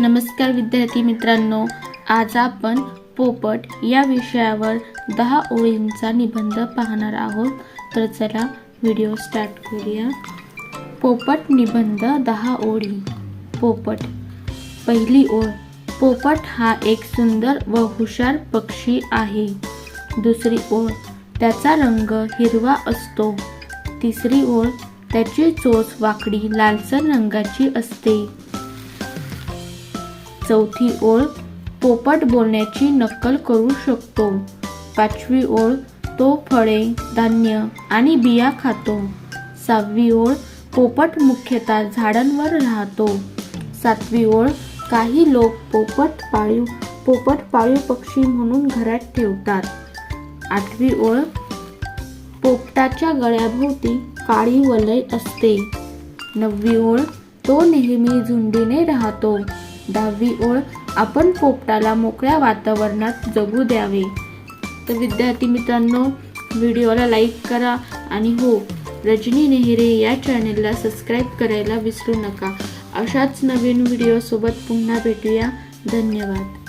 नमस्कार विद्यार्थी मित्रांनो, आज आपण पोपट या विषयावर 10 ओळींचा निबंध पाहणार आहोत। तर चला व्हिडिओ स्टार्ट करूया। पोपट निबंध 10 ओळी। पोपट। पहिली ओळ, पोपट हा एक सुंदर व हुशार पक्षी आहे। दुसरी ओळ, त्याचा रंग हिरवा असतो। तिसरी ओळ, त्याची चोच वाकडी लालसर रंगाची असते। चौथी ओळ, पोपट बोलण्याची नक्कल करू शकतो। पाचवी ओळ, तो फळे, धान्य आणि बिया खातो। सहावी ओळ, पोपट मुख्यतः झाडांवर राहतो। सातवी ओळ, काही लोक पोपट पाळीव पक्षी म्हणून घरात ठेवतात। आठवी ओळ, पोपटाच्या गळ्याभोवती काळी वलय असते। नववी ओळ, तो नेहमी झुंडीने राहतो। 10वी ओळ, आपण पोपटाला मोकळ्या वातावरणात जगू द्यावे। तर विद्यार्थी मित्रांनो, व्हिडिओला लाईक करा आणि हो, रजनी नेहरे या चॅनेलला सबस्क्राईब करायला विसरू नका। अशाच नवीन व्हिडिओ सोबत पुन्हा भेटूया। धन्यवाद।